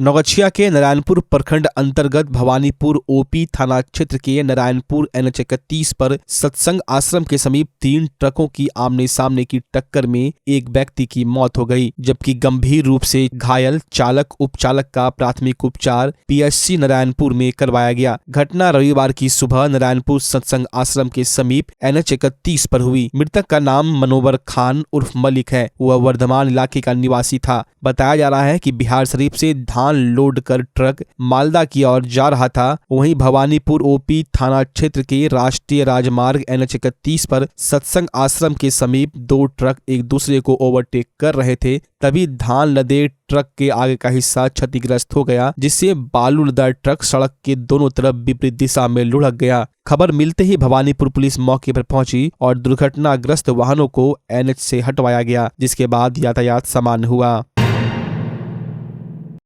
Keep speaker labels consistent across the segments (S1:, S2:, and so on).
S1: नौगछिया के नारायणपुर प्रखंड अंतर्गत भवानीपुर ओपी थाना क्षेत्र के नारायणपुर NH 31 पर सत्संग आश्रम के समीप 3 ट्रकों की आमने सामने की टक्कर में एक व्यक्ति की मौत हो गई, जबकि गंभीर रूप से घायल चालक उपचालक का प्राथमिक उपचार PHC नारायणपुर में करवाया गया। घटना रविवार की सुबह नारायणपुर सत्संग आश्रम के समीप NH 31 पर हुई। मृतक का नाम मनोवर खान उर्फ मलिक है। वह वर्धमान इलाके का निवासी था। बताया जा रहा है कि बिहार शरीफ से धान लोड कर ट्रक मालदा की ओर जा रहा था। वहीं भवानीपुर ओपी थाना क्षेत्र के राष्ट्रीय राजमार्ग NH 31 पर सत्संग आश्रम के समीप 2 ट्रक एक दूसरे को ओवरटेक कर रहे थे। तभी धान लदे ट्रक के आगे का हिस्सा क्षतिग्रस्त हो गया, जिससे बालू लदा ट्रक सड़क के दोनों तरफ विपरीत दिशा में लुढ़क गया। खबर मिलते ही भवानीपुर पुलिस मौके पर पहुंची और दुर्घटनाग्रस्त वाहनों को NH से हटवाया गया, जिसके बाद यातायात सामान्य हुआ।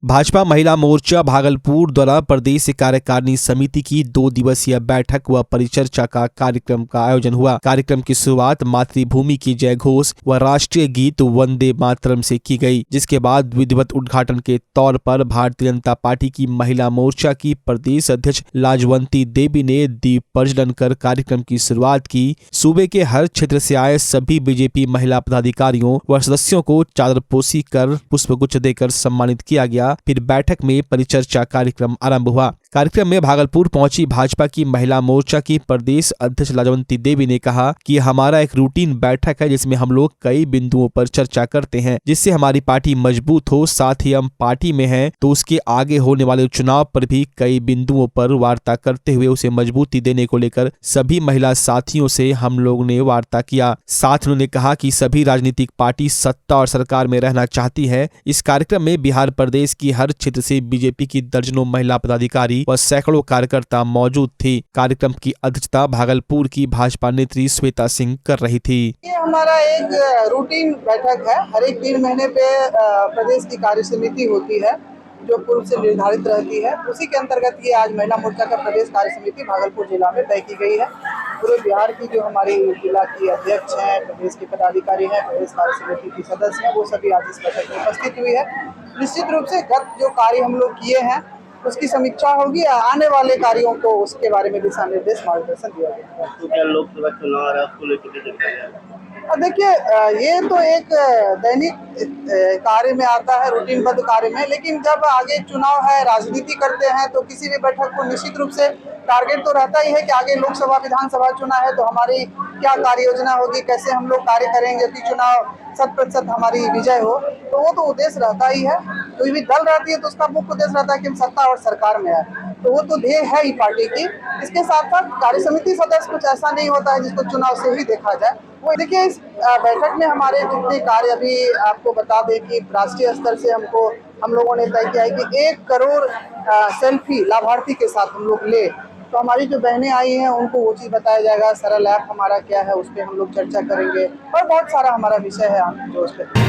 S1: भाजपा महिला मोर्चा भागलपुर द्वारा प्रदेश कार्यकारिणी समिति की 2 दिवसीय बैठक व परिचर्चा का कार्यक्रम का आयोजन हुआ। कार्यक्रम की शुरुआत मातृभूमि की जय घोष व राष्ट्रीय गीत वंदे मातरम से की गई, जिसके बाद विधिवत उद्घाटन के तौर पर भारतीय जनता पार्टी की महिला मोर्चा की प्रदेश अध्यक्ष लाजवंती देवी ने दीप प्रज्वलन कर कार्यक्रम की शुरुआत की। सूबे के हर क्षेत्र से आए सभी बीजेपी महिला पदाधिकारियों व सदस्यों को चादरपोशी कर पुष्पगुच्छ देकर सम्मानित किया गया। फिर बैठक में परिचर्चा कार्यक्रम आरंभ हुआ। कार्यक्रम में भागलपुर पहुंची भाजपा की महिला मोर्चा की प्रदेश अध्यक्ष लाजवंती देवी ने कहा कि हमारा एक रूटीन बैठक है, जिसमें हम लोग कई बिंदुओं पर चर्चा करते हैं, जिससे हमारी पार्टी मजबूत हो। साथ ही हम पार्टी में हैं तो उसके आगे होने वाले चुनाव पर भी कई बिंदुओं पर वार्ता करते हुए उसे मजबूती देने को लेकर सभी महिला साथियों से हम लोग ने वार्ता किया। साथ उन्होंने कहा कि सभी राजनीतिक पार्टी सत्ता और सरकार में रहना चाहती है। इस कार्यक्रम में बिहार प्रदेश की हर क्षेत्र से बीजेपी की दर्जनों महिला पदाधिकारी व सैकड़ों कार्यकर्ता मौजूद थे। कार्यक्रम की अध्यक्षता भागलपुर की भाजपा नेत्री श्वेता सिंह कर रही थी।
S2: ये हमारा एक रूटीन बैठक है। हर एक 3 महीने पे प्रदेश की कार्य समिति होती है, जो पूर्व से निर्धारित रहती है। उसी के अंतर्गत ये आज महिला मोर्चा का प्रदेश कार्य समिति भागलपुर जिला में तय की गई है। पूरे बिहार की जो हमारी जिला की अध्यक्ष हैं, प्रदेश के पदाधिकारी हैं, प्रदेश कार्य समिति की सदस्य हैं, वो सभी आज इस बैठक में उपस्थित हुई है। निश्चित रूप से गत जो कार्य हम लोग किए हैं उसकी समीक्षा होगी। आने वाले कार्यों को उसके बारे में दिशा निर्देश मार्गदर्शन दिया जाएगा।
S3: तो क्या लोकसभा चुनाव आ रहा है, उसको लेकर
S2: देखिए, ये तो एक दैनिक कार्य में आता है, रूटीनबद्ध कार्य में, लेकिन जब आगे चुनाव है, राजनीति करते हैं, तो किसी भी बैठक को निश्चित रूप से टारगेट तो रहता ही है कि आगे लोकसभा विधानसभा चुनाव है तो हमारी क्या कार्य योजना होगी, कैसे हम लोग कार्य करेंगे कि चुनाव 100% हमारी विजय हो। तो वो तो उद्देश्य रहता ही है। कोई भी दल रहती है तो उसका मुख्य उद्देश्य रहता है कि हम सत्ता और सरकार में आए, तो वो तो ध्येय है ही पार्टी की। इसके साथ साथ कार्य समिति सदस्य कुछ ऐसा नहीं होता है जिसको चुनाव से ही देखा जाए। वो देखिए, इस बैठक में हमारे जितने कार्य, अभी आपको बता दें कि राष्ट्रीय स्तर से हम लोगों ने तय किया है कि 1 करोड़ सेल्फी लाभार्थी के साथ हम लोग ले, तो हमारी जो बहनें आई हैं उनको वो चीज़ बताया जाएगा। सरल ऐप हमारा क्या है उस पर हम लोग चर्चा करेंगे और बहुत सारा हमारा विषय है जो उस पर।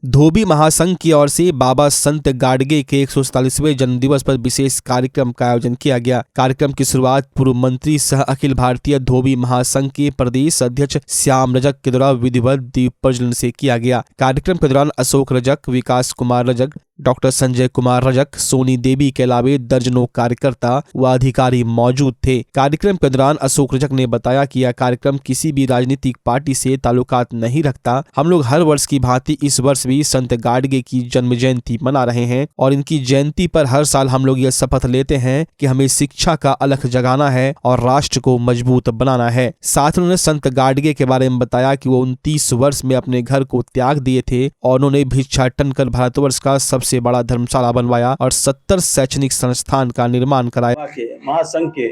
S1: धोबी महासंघ की ओर से बाबा संत गाडगे के 147वें जन्मदिवस पर विशेष कार्यक्रम का आयोजन किया गया। कार्यक्रम की शुरुआत पूर्व मंत्री सह अखिल भारतीय धोबी महासंघ के प्रदेश अध्यक्ष श्याम रजक के द्वारा विधिवत दीप प्रज्वलन से किया गया। कार्यक्रम के दौरान अशोक रजक, विकास कुमार रजक, डॉक्टर संजय कुमार रजक, सोनी देवी के अलावे दर्जनों कार्यकर्ता व अधिकारी मौजूद थे। कार्यक्रम के दौरान अशोक रजक ने बताया कि यह कार्यक्रम किसी भी राजनीतिक पार्टी से ताल्लुकात नहीं रखता। हम लोग हर वर्ष की भांति इस वर्ष भी संत गाडगे की जन्म जयंती मना रहे हैं और इनकी जयंती पर हर साल हम लोग यह शपथ लेते हैं कि हमें शिक्षा का अलख जगाना है और राष्ट्र को मजबूत बनाना है। साथ उन्होंने संत गाडगे के बारे में बताया कि वो 29 वर्ष में अपने घर को त्याग दिए थे और उन्होंने भिक्षाटन कर भारतवर्ष का सबसे बड़ा धर्मशाला बनवाया और 70 शैक्षणिक संस्थान का निर्माण कराया।
S4: महासंघ के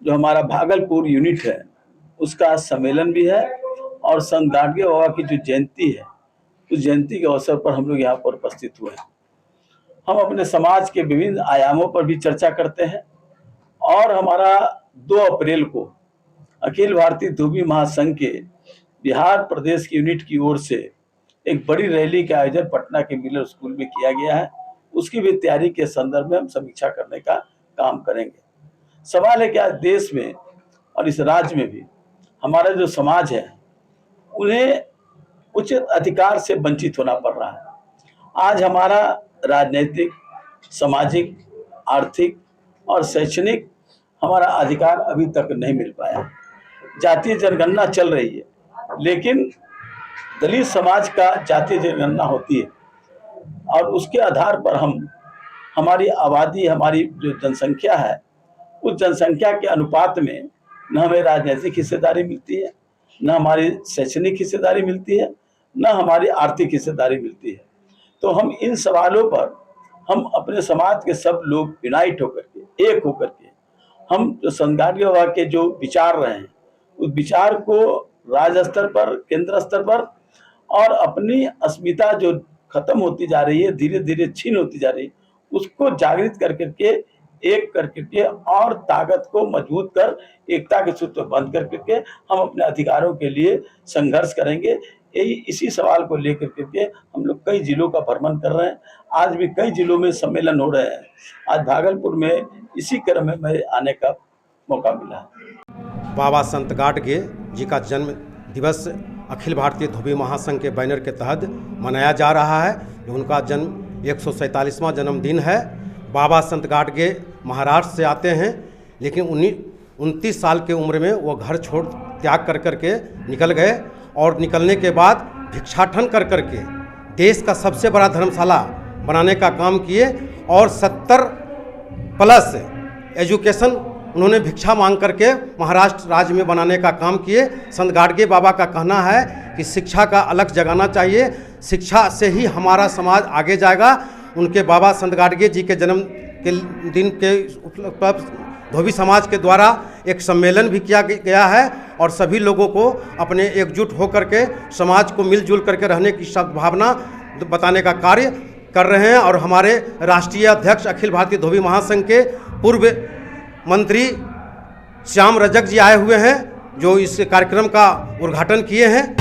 S4: जो हमारा भागलपुर यूनिट है उसका सम्मेलन भी है और संत गाडगे बाबा की जो जयंती है उस जयंती के अवसर पर हम लोग यहाँ पर उपस्थित हुए हैं। हम अपने समाज के विभिन्न आयामों पर भी चर्चा करते हैं और हमारा 2 अप्रैल को अखिल भारतीय धोबी महासंघ के बिहार प्रदेश की यूनिट की ओर से एक बड़ी रैली का आयोजन पटना के मिलर स्कूल में किया गया है। उसकी भी तैयारी के संदर्भ में हम समीक्षा करने का काम करेंगे। सवाल है कि आज देश में और इस राज्य में भी हमारा जो समाज है उन्हें उचित अधिकार से वंचित होना पड़ रहा है। आज हमारा राजनीतिक, सामाजिक, आर्थिक और शैक्षणिक हमारा अधिकार अभी तक नहीं मिल पाया। जातीय जनगणना चल रही है, लेकिन दलित समाज का जातीय जनगणना होती है और उसके आधार पर हमारी आबादी, हमारी जो जनसंख्या है, उस जनसंख्या के अनुपात में न हमें राजनीतिक हिस्सेदारी मिलती है, न हमारी शैक्षणिक हिस्सेदारी मिलती है, न हमारी आर्थिक हिस्सेदारी मिलती है। तो हम इन सवालों पर हम अपने समाज के सब लोग यूनाइट होकर के, एक होकर के, हम जो संगाड़िया बाबा के जो विचार रहे हैं, उस विचार को राज्य स्तर पर, केंद्र स्तर पर और अपनी अस्मिता जो खत्म होती जा रही है, धीरे धीरे छीन होती जा रही है, उसको जागृत कर करके, एक कर करके और ताकत को मजबूत कर, एकता के सूत्र बंद कर करके हम अपने अधिकारों के लिए संघर्ष करेंगे। यही इसी सवाल को लेकर करके हम लोग कई जिलों का भ्रमण कर रहे हैं। आज भी कई जिलों में सम्मेलन हो रहे हैं। आज भागलपुर में इसी क्रम में मेरे आने का मौका मिला है।
S5: बाबा संत गाडगे जी का जन्म दिवस अखिल भारतीय धोबी महासंघ के बैनर के तहत मनाया जा रहा है। उनका जन्म 147वां जन्मदिन है। बाबा संत गाडगे महाराष्ट्र से आते हैं, लेकिन 29 साल की उम्र में वो घर छोड़ त्याग कर करके निकल गए और निकलने के बाद भिक्षाटन कर करके देश का सबसे बड़ा धर्मशाला बनाने का काम किए और 70+ एजुकेशन उन्होंने भिक्षा मांग करके महाराष्ट्र राज्य में बनाने का काम किए। संत गाडगे बाबा का कहना है कि शिक्षा का अलग जगाना चाहिए, शिक्षा से ही हमारा समाज आगे जाएगा। उनके बाबा संत गाडगे जी के जन्म के दिन के उपलक्ष्य धोबी समाज के द्वारा एक सम्मेलन भी किया गया है और सभी लोगों को अपने एकजुट होकर के समाज को मिलजुल करके रहने की सद्भावना बताने का कार्य कर रहे हैं। और हमारे राष्ट्रीय अध्यक्ष अखिल भारतीय धोबी महासंघ के पूर्व मंत्री श्याम रजक जी आए हुए हैं, जो इस कार्यक्रम का उद्घाटन किए हैं।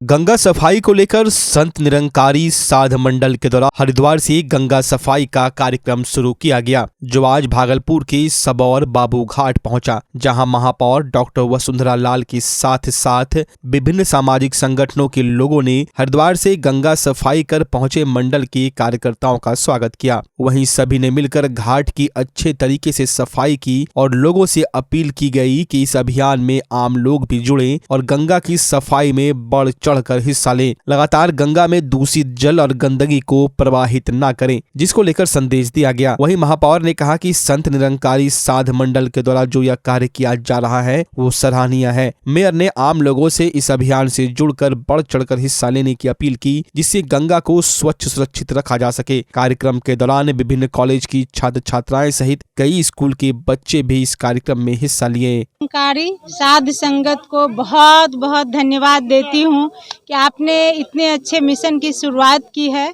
S1: गंगा सफाई को लेकर संत निरंकारी साध मंडल के द्वारा हरिद्वार से गंगा सफाई का कार्यक्रम शुरू किया गया, जो आज भागलपुर के सबौर बाबू घाट पहुंचा, जहां महापौर डॉक्टर वसुंधरा लाल के साथ साथ विभिन्न सामाजिक संगठनों के लोगों ने हरिद्वार से गंगा सफाई कर पहुंचे मंडल के कार्यकर्ताओं का स्वागत किया। वहीं सभी ने मिलकर घाट की अच्छे तरीके से सफाई की और लोगों से अपील की गई कि इस अभियान में आम लोग भी जुड़े और गंगा की सफाई में बढ़ चढ़कर हिस्सा लें। लगातार गंगा में दूषित जल और गंदगी को प्रवाहित न करें, जिसको लेकर संदेश दिया गया। वहीं महापौर ने कहा कि संत निरंकारी साध मंडल के द्वारा जो यह कार्य किया जा रहा है वो सराहनीय है। मेयर ने आम लोगों से इस अभियान से जुड़कर बढ़ चढ़कर हिस्सा लेने की अपील की, जिससे गंगा को स्वच्छ सुरक्षित रखा जा सके। कार्यक्रम के दौरान विभिन्न कॉलेज की छात्र छात्राएं सहित कई स्कूल के बच्चे भी इस कार्यक्रम में हिस्सा लिए।
S6: निरंकारी साध संगत को बहुत बहुत धन्यवाद देती हूँ कि आपने इतने अच्छे मिशन की शुरुआत की है।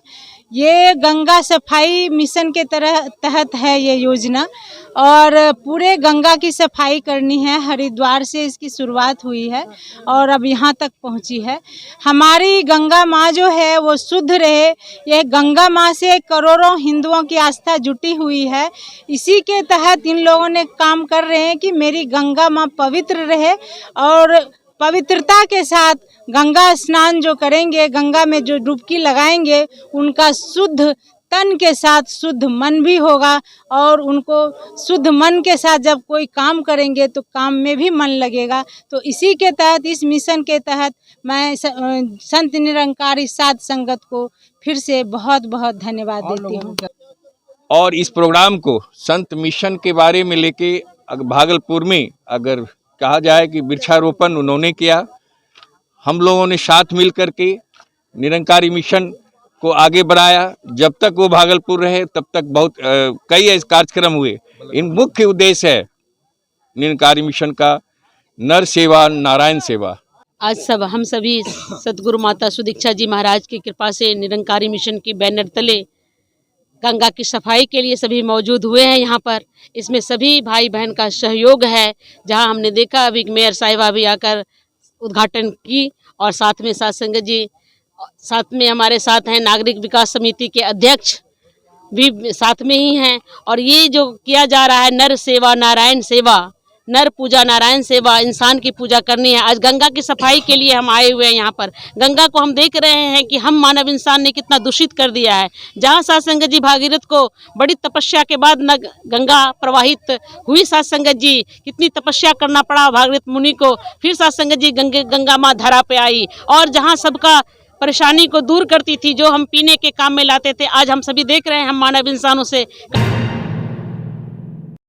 S6: ये गंगा सफाई मिशन के तहत है ये योजना, और पूरे गंगा की सफाई करनी है। हरिद्वार से इसकी शुरुआत हुई है और अब यहाँ तक पहुँची है। हमारी गंगा माँ जो है वो शुद्ध रहे, ये गंगा माँ से करोड़ों हिंदुओं की आस्था जुटी हुई है। इसी के तहत इन लोगों ने काम कर रहे हैं कि मेरी गंगा माँ पवित्र रहे, और पवित्रता के साथ गंगा स्नान जो करेंगे, गंगा में जो डुबकी लगाएंगे, उनका शुद्ध तन के साथ शुद्ध मन भी होगा, और उनको शुद्ध मन के साथ जब कोई काम करेंगे तो काम में भी मन लगेगा। तो इसी के तहत, इस मिशन के तहत मैं संत निरंकारी साध संगत को फिर से बहुत बहुत धन्यवाद देती हूँ।
S7: और इस प्रोग्राम को संत मिशन के बारे में लेके भागलपुर में अगर कहा जाए कि वृक्षारोपण उन्होंने किया, हम लोगों ने साथ मिल करके निरंकारी मिशन को आगे बढ़ाया। जब तक वो भागलपुर रहे तब तक बहुत कई ऐसे कार्यक्रम हुए। इन मुख्य उद्देश्य है निरंकारी मिशन का नर सेवा नारायण सेवा।
S8: आज हम सभी सदगुरु माता सुदीक्षा जी महाराज की कृपा से निरंकारी मिशन के बैनर तले गंगा की सफाई के लिए सभी मौजूद हुए हैं यहाँ पर। इसमें सभी भाई बहन का सहयोग है। जहाँ हमने देखा अभी मेयर साहिबा भी आकर उद्घाटन की, और साथ में साध संगत जी, साथ में हमारे साथ हैं नागरिक विकास समिति के अध्यक्ष भी साथ में ही हैं। और ये जो किया जा रहा है नर सेवा नारायण सेवा, नर पूजा नारायण सेवा, इंसान की पूजा करनी है। आज गंगा की सफाई के लिए हम आए हुए हैं यहाँ पर। गंगा को हम देख रहे हैं कि हम मानव इंसान ने कितना दूषित कर दिया है। जहाँ सात संगत जी भागीरथ को बड़ी तपस्या के बाद न गंगा प्रवाहित हुई, सात संगत जी कितनी तपस्या करना पड़ा भागीरथ मुनि को, फिर सात संगत जी गंगा माँ धरा पे आई और जहाँ सबका परेशानी को दूर करती थी, जो हम पीने के काम में लाते थे, आज हम सभी देख रहे हैं हम मानव इंसानों से।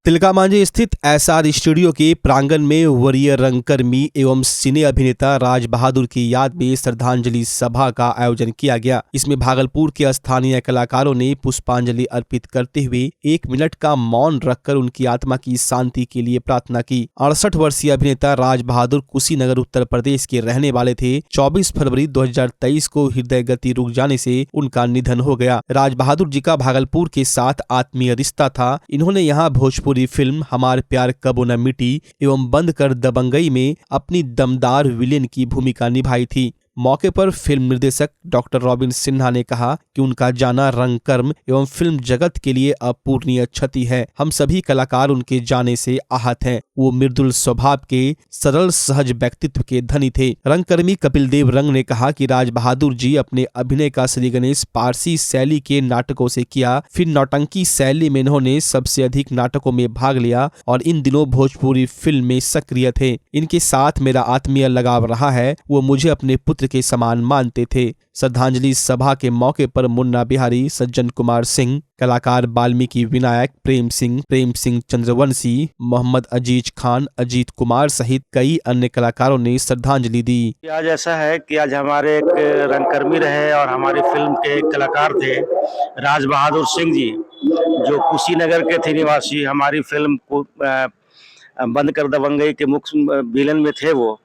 S1: तिलका मांझी स्थित एसआर स्टूडियो के प्रांगण में वरीय रंगकर्मी एवं सिने अभिनेता राज बहादुर की याद में श्रद्धांजलि सभा का आयोजन किया गया। इसमें भागलपुर के स्थानीय कलाकारों ने पुष्पांजलि अर्पित करते हुए 1 मिनट का मौन रखकर उनकी आत्मा की शांति के लिए प्रार्थना की। 68 वर्षीय अभिनेता राज बहादुर कुशीनगर उत्तर प्रदेश के रहने वाले थे। 24 फरवरी 2023 को हृदय गति रुक जाने से उनका निधन हो गया। राज बहादुर जी का भागलपुर के साथ आत्मीय रिश्ता था। इन्होंने यहाँ भोजपुरी फिल्म हमार प्यार कबो न मिटी एवं बंद कर दबंगई में अपनी दमदार विलेन की भूमिका निभाई थी। मौके पर फिल्म निर्देशक डॉक्टर रॉबिन सिन्हा ने कहा कि उनका जाना रंगकर्म एवं फिल्म जगत के लिए अपूरणीय क्षति है। हम सभी कलाकार उनके जाने से आहत हैं। वो मृदुल स्वभाव के सरल सहज व्यक्तित्व के धनी थे। रंगकर्मी कपिल देव रंग ने कहा कि राज बहादुर जी अपने अभिनय का श्री गणेश पारसी शैली के नाटकों से किया, फिर नौटंकी शैली में इन्होंने सबसे अधिक नाटकों में भाग लिया और इन दिनों भोजपुरी फिल्म में सक्रिय थे। इनके साथ मेरा आत्मीय लगाव रहा है। वो मुझे अपने पुत्र के समान मानते थे। श्रद्धांजलि सभा के मौके पर मुन्ना बिहारी, सज्जन कुमार सिंह, कलाकार वाल्मीकि विनायक, प्रेम सिंह चंद्रवंशी, मोहम्मद अजीज खान, अजीत कुमार सहित कई अन्य कलाकारों ने श्रद्धांजलि दी।
S3: आज ऐसा है कि आज हमारे एक रंगकर्मी रहे और हमारी फिल्म के कलाकार थे राज बहादुर सिंह जी, जो कुशीनगर के थे निवासी। हमारी फिल्म को बंद कर दबंगई के मुख्य विलन में थे वो।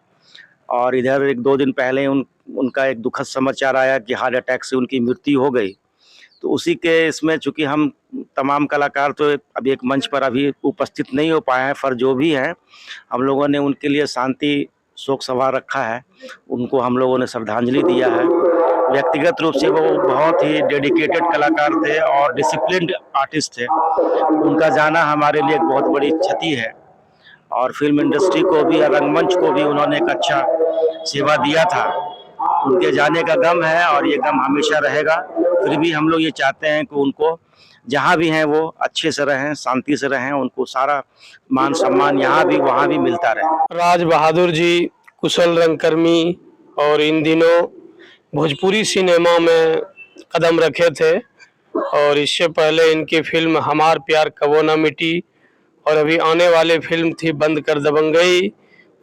S3: और इधर 1-2 दिन पहले उनका एक दुखद समाचार आया कि हार्ट अटैक से उनकी मृत्यु हो गई। तो उसी के इसमें चूंकि हम तमाम कलाकार तो अभी एक मंच पर अभी उपस्थित नहीं हो पाए हैं, पर जो भी हैं हम लोगों ने उनके लिए शांति शोक सभा रखा है। उनको हम लोगों ने श्रद्धांजलि दिया है। व्यक्तिगत रूप से वो बहुत ही डेडिकेटेड कलाकार थे और डिसिप्लिन्ड आर्टिस्ट थे। उनका जाना हमारे लिए एक बहुत बड़ी क्षति है और फिल्म इंडस्ट्री को भी, रंगमंच को भी उन्होंने एक अच्छा सेवा दिया था। उनके जाने का गम है और ये गम हमेशा रहेगा। फिर भी हम लोग ये चाहते हैं कि उनको जहाँ भी हैं वो अच्छे से रहें, शांति से रहें, उनको सारा मान सम्मान यहाँ भी वहाँ भी मिलता रहे।
S9: राज बहादुर जी कुशल रंगकर्मी और इन दिनों भोजपुरी सिनेमा में कदम रखे थे और इससे पहले इनकी फिल्म हमार प्यार कबो न मिटी और अभी आने वाली फिल्म थी बंद कर दबंगई,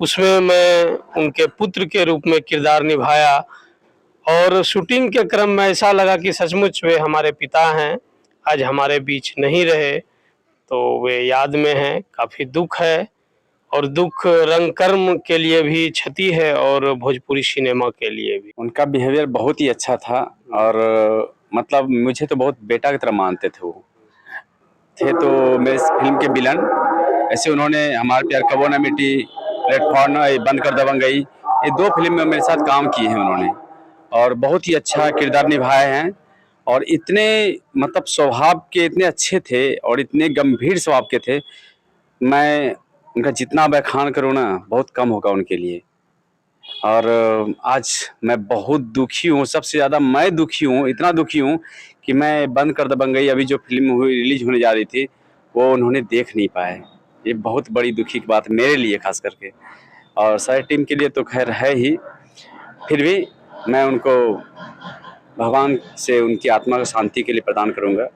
S9: उसमें मैं उनके पुत्र के रूप में किरदार निभाया और शूटिंग के क्रम में ऐसा लगा कि सचमुच वे हमारे पिता हैं। आज हमारे बीच नहीं रहे तो वे याद में हैं। काफ़ी दुख है और दुख रंगकर्म के लिए भी क्षति है और भोजपुरी सिनेमा के लिए भी।
S10: उनका बिहेवियर बहुत ही अच्छा था और मतलब मुझे तो बहुत बेटा की तरह मानते थे। वो थे तो मेरे फिल्म के विलन। ऐसे उन्होंने हमारे प्यार कबो न मिटी, प्लेटफॉर्म बंद कर दबंगई, ये 2 फिल्म में मेरे साथ काम किए हैं उन्होंने और बहुत ही अच्छा किरदार निभाए हैं। और इतने मतलब स्वभाव के इतने अच्छे थे और इतने गंभीर स्वभाव के थे, मैं उनका जितना बखान करूँ ना बहुत कम होगा उनके लिए। और आज मैं बहुत दुखी हूँ, सबसे ज़्यादा मैं दुखी हूँ, इतना दुखी हूँ कि मैं बंद कर दबंगई अभी जो फिल्म हुई रिलीज होने जा रही थी वो उन्होंने देख नहीं पाए। ये बहुत बड़ी दुखी की बात मेरे लिए खास करके और सारी टीम के लिए तो खैर है ही। फिर भी मैं उनको भगवान से उनकी आत्मा को शांति के लिए प्रदान करूँगा।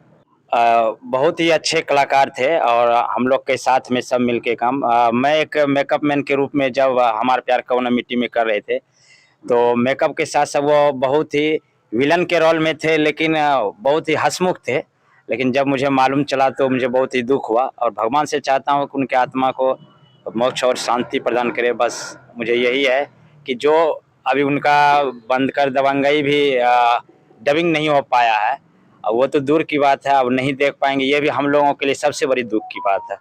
S11: बहुत ही अच्छे कलाकार थे और हम लोग के साथ में सब मिलके काम। मैं एक मेकअप मैन के रूप में जब हमारे प्यार कबो न मिटी में कर रहे थे तो मेकअप के साथ सब वो बहुत ही विलन के रोल में थे, लेकिन बहुत ही हंसमुख थे। लेकिन जब मुझे मालूम चला तो मुझे बहुत ही दुख हुआ और भगवान से चाहता हूँ कि उनके आत्मा को मोक्ष और शांति प्रदान करे। बस मुझे यही है कि जो अभी उनका बंद कर दबंगई भी डबिंग नहीं हो पाया है, वो तो दूर की बात है, अब नहीं देख पाएंगे, ये भी हम लोगों के लिए सबसे बड़ी दुख की बात है।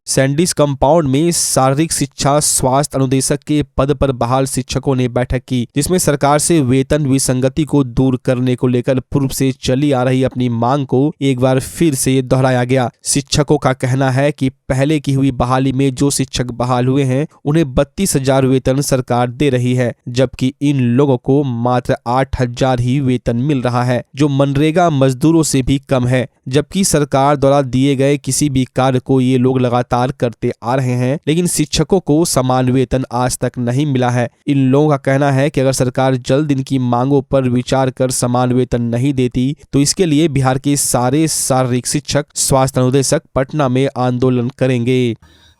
S1: सैंडिस कंपाउंड में शारीरिक शिक्षा स्वास्थ्य अनुदेशक के पद पर बहाल शिक्षकों ने बैठक की, जिसमें सरकार से वेतन विसंगति को दूर करने को लेकर पूर्व से चली आ रही अपनी मांग को एक बार फिर से दोहराया गया। शिक्षकों का कहना है कि पहले की हुई बहाली में जो शिक्षक बहाल हुए हैं उन्हें 32,000 वेतन सरकार दे रही है, जबकि इन लोगों को मात्र 8,000 ही वेतन मिल रहा है, जो मनरेगा मजदूरों से भी कम है। जबकि सरकार द्वारा दिए गए किसी भी कार्य को ये लोग लगातार करते आ रहे हैं, लेकिन शिक्षकों को समान वेतन आज तक नहीं मिला है। इन लोगों का कहना है कि अगर सरकार जल्द इनकी मांगों पर विचार कर समान वेतन नहीं देती तो इसके लिए बिहार के सारे शारीरिक शिक्षक स्वास्थ्य अनुदेशक पटना में आंदोलन करेंगे।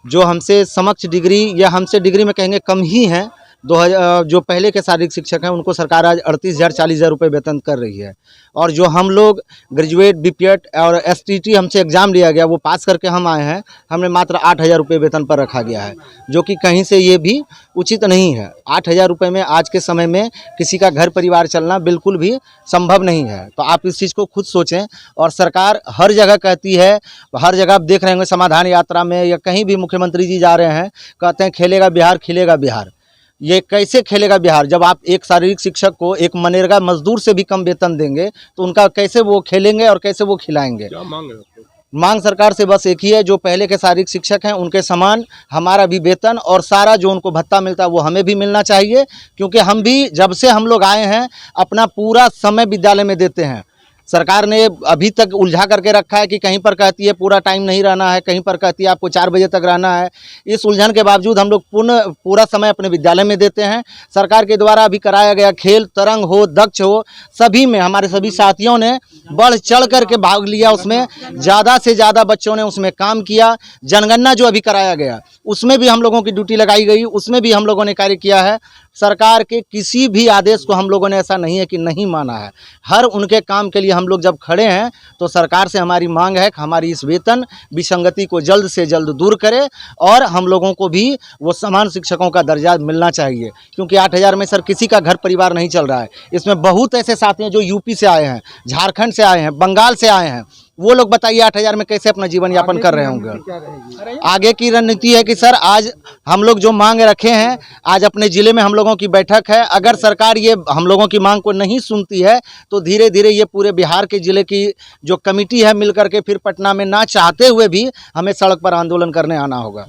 S12: जो हमसे समक्ष डिग्री या हमसे डिग्री में कहेंगे कम ही है, जो पहले के शारीरिक शिक्षक हैं उनको सरकार आज 38,000 40,000 रुपये वेतन कर रही है। और जो हम लोग ग्रेजुएट बीपीएड और एसटीटी हमसे एग्ज़ाम लिया गया वो पास करके हम आए हैं, हमने मात्र 8,000 रुपये वेतन पर रखा गया है, जो कि कहीं से ये भी उचित नहीं है। 8,000 रुपये में आज के समय में किसी का घर परिवार चलना बिल्कुल भी संभव नहीं है। तो आप इस चीज़ को खुद सोचें। और सरकार हर जगह कहती है, हर जगह आप देख रहे होंगे समाधान यात्रा में या कहीं भी मुख्यमंत्री जी जा रहे हैं, कहते हैं खेलेगा बिहार खिलेगा बिहार। ये कैसे खेलेगा बिहार जब आप एक शारीरिक शिक्षक को एक मनरेगा मजदूर से भी कम वेतन देंगे तो उनका कैसे वो खेलेंगे और कैसे वो खिलाएंगे। क्या मांग है आपको? मांग सरकार से बस एक ही है, जो पहले के शारीरिक शिक्षक हैं उनके समान हमारा भी वेतन और सारा जो उनको भत्ता मिलता है वो हमें भी मिलना चाहिए, क्योंकि हम भी जब से हम लोग आए हैं अपना पूरा समय विद्यालय में देते हैं। सरकार ने अभी तक उलझा करके रखा है कि कहीं पर कहती है पूरा टाइम नहीं रहना है, कहीं पर कहती है आपको 4 बजे तक रहना है। इस उलझन के बावजूद हम लोग पूरा समय अपने विद्यालय में देते हैं। सरकार के द्वारा अभी कराया गया खेल तरंग हो, दक्ष हो, सभी में हमारे सभी साथियों ने बढ़ चढ़ करके भाग लिया। उसमें ज़्यादा से ज़्यादा बच्चों ने उसमें काम किया। जनगणना जो अभी कराया गया उसमें भी हम लोगों की ड्यूटी लगाई गई, उसमें भी हम लोगों ने कार्य किया है। सरकार के किसी भी आदेश को हम लोगों ने ऐसा नहीं है कि नहीं माना है। हर उनके काम के लिए हम लोग जब खड़े हैं तो सरकार से हमारी मांग है कि हमारी इस वेतन विसंगति को जल्द से जल्द दूर करे और हम लोगों को भी वो समान शिक्षकों का दर्जा मिलना चाहिए, क्योंकि 8,000 में सर किसी का घर परिवार नहीं चल रहा है। इसमें बहुत ऐसे साथी हैं जो यूपी से आए हैं, झारखंड से आए हैं, बंगाल से आए हैं। वो लोग बताइए 8,000 में कैसे अपना जीवन यापन कर रहे होंगे। आगे की रणनीति है कि सर आज हम लोग जो मांग रखे हैं, आज अपने ज़िले में हम लोगों की बैठक है। अगर सरकार ये हम लोगों की मांग को नहीं सुनती है तो धीरे धीरे ये पूरे बिहार के ज़िले की जो कमेटी है मिल करके फिर पटना में ना चाहते हुए भी हमें सड़क पर आंदोलन करने आना होगा।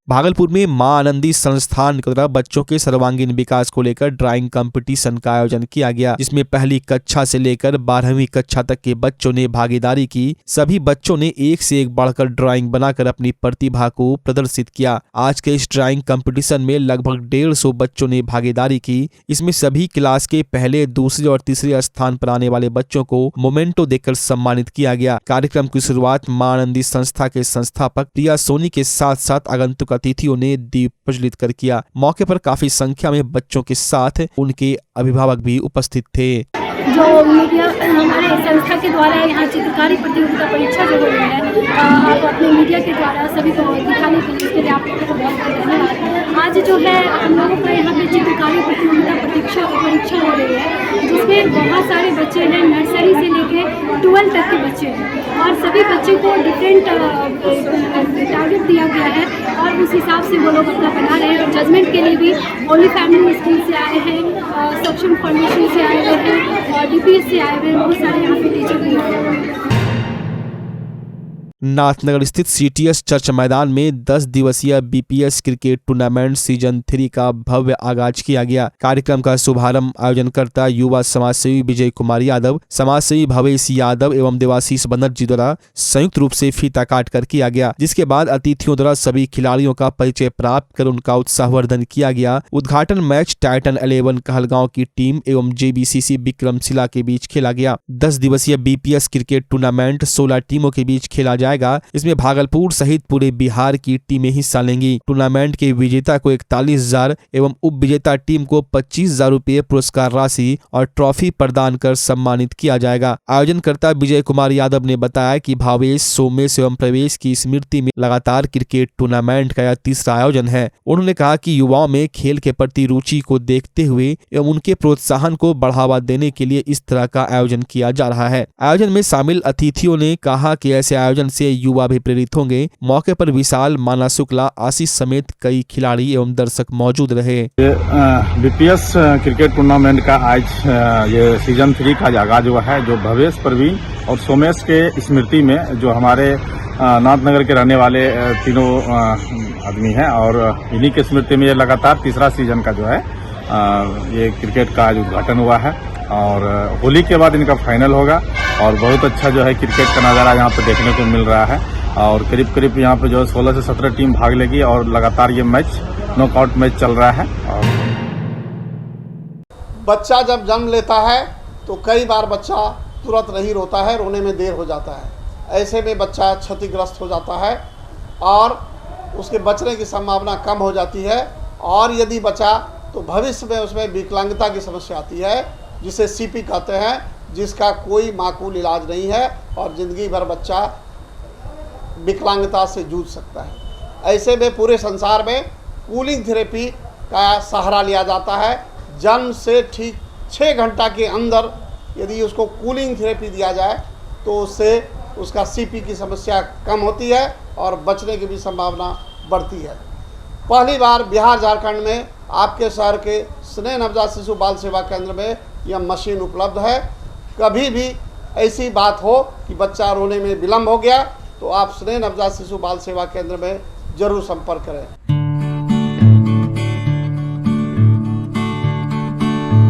S1: भागलपुर में मां आनंदी संस्थान की तरफ बच्चों के सर्वांगीण विकास को लेकर ड्राइंग कंपटीशन का आयोजन किया गया, जिसमें पहली कक्षा से लेकर 12वीं कक्षा तक के बच्चों ने भागीदारी की। सभी बच्चों ने एक से एक बढ़कर ड्राइंग बनाकर अपनी प्रतिभा को प्रदर्शित किया। आज के इस ड्राइंग कंपटीशन में लगभग 150 बच्चों ने भागीदारी की। इसमें सभी क्लास के पहले, दूसरे और तीसरे स्थान पर आने वाले बच्चों को मोमेंटो देकर सम्मानित किया गया। कार्यक्रम की शुरुआत मां आनंदी संस्था के संस्थापक प्रिया सोनी के साथ साथ आगंतुक अतिथियों ने दीप प्रज्वलित कर किया। मौके पर काफी संख्या में बच्चों के साथ उनके अभिभावक भी उपस्थित थे।
S13: जो मीडिया हमारे संस्था के द्वारा यहाँ चित्रकारी प्रतियोगिता परीक्षा जो हो रही है, आप अपने मीडिया के द्वारा सभी को दिखाने के लिए, इसके लिए आप लोगों को बहुत बहुत धन्यवाद। आज जो है हम लोगों का यहाँ पे चित्रकारी प्रतियोगिता परीक्षा हो रही है, जिसमें बहुत सारे बच्चे हैं, नर्सरी से लेके 12 तक के बच्चे हैं और सभी बच्चे को डिफरेंट टारगेट दिया गया है और उस हिसाब से वो लोग अपना बना रहे हैं। और जजमेंट के लिए भी होली फैमिली स्कूल से आए हैं, सक्षम फाउंडेशन से आए हुए हैं और डीपीएस से आए हुए हैं, बहुत सारे यहाँ पे टीचर भी हैं।
S1: नाथनगर स्थित सीटीएस चर्च मैदान में 10 दिवसीय बीपीएस क्रिकेट टूर्नामेंट सीजन 3 का भव्य आगाज किया गया। कार्यक्रम का शुभारंभ आयोजनकर्ता युवा समाजसेवी विजय कुमार यादव, समाजसेवी भवेश यादव एवं देवाशीष बनर्जी द्वारा संयुक्त रूप से फीता काट कर किया गया, जिसके बाद अतिथियों द्वारा सभी खिलाड़ियों का परिचय प्राप्त कर उनका उत्साहवर्धन किया गया। उद्घाटन मैच टाइटन 11 कहलगांव की टीम एवं जेबीसीसी विक्रमशिला के बीच खेला गया। 10 दिवसीय बीपीएस क्रिकेट टूर्नामेंट 16 टीमों के बीच खेला जाएगा। इसमें भागलपुर सहित पूरे बिहार की टीमें हिस्सा लेंगी। टूर्नामेंट के विजेता को 41,000 एवं उप विजेता टीम को 25,000 रुपये पुरस्कार राशि और ट्रॉफी प्रदान कर सम्मानित किया जाएगा। आयोजनकर्ता विजय कुमार यादव ने बताया कि भावेश, सोमेश एवं प्रवेश की स्मृति में लगातार क्रिकेट टूर्नामेंट का यह तीसरा आयोजन है। उन्होंने कहा कि युवाओं में खेल के प्रति रुचि को देखते हुए एवं उनके प्रोत्साहन को बढ़ावा देने के लिए इस तरह का आयोजन किया जा रहा है। आयोजन में शामिल अतिथियों ने कहा कि ऐसे आयोजन से से युवा भी प्रेरित होंगे। मौके पर विशाल, माना शुक्ला, आशीष समेत कई खिलाड़ी एवं दर्शक मौजूद रहे।
S14: बीपीएस क्रिकेट टूर्नामेंट का आज ये सीजन 3 का आगाज हुआ है, जो भवेश, प्रवीण और सोमेश के स्मृति में, जो हमारे नाथनगर के रहने वाले तीनों आदमी हैं, और इन्हीं के स्मृति में ये लगातार तीसरा सीजन का जो है ये क्रिकेट का आज उद्घाटन हुआ है। और होली के बाद इनका फाइनल होगा और बहुत अच्छा जो है क्रिकेट का नज़ारा यहाँ पे देखने को मिल रहा है। और करीब करीब यहाँ पे जो है 16 से 17 टीम भाग लेगी और लगातार ये मैच नॉकआउट मैच चल रहा है। और
S15: बच्चा जब जन्म लेता है तो कई बार बच्चा तुरंत नहीं रोता है, रोने में देर हो जाता है। ऐसे में बच्चा क्षतिग्रस्त हो जाता है और उसके बचने की संभावना कम हो जाती है। और यदि बचा तो भविष्य में उसमें विकलांगता की समस्या आती है, जिसे सीपी कहते हैं, जिसका कोई माकूल इलाज नहीं है और ज़िंदगी भर बच्चा विकलांगता से जूझ सकता है। ऐसे में पूरे संसार में कूलिंग थेरेपी का सहारा लिया जाता है। जन्म से ठीक 6 घंटा के अंदर यदि उसको कूलिंग थेरेपी दिया जाए तो उससे उसका सीपी की समस्या कम होती है और बचने की भी संभावना बढ़ती है। पहली बार बिहार झारखंड में आपके शहर के स्नेह नवजात शिशु बाल सेवा केंद्र में यह मशीन उपलब्ध है। कभी भी ऐसी बात हो कि बच्चा रोने में विलम्ब हो गया तो आप स्नेह नवजात शिशु बाल सेवा केंद्र में जरूर संपर्क करें।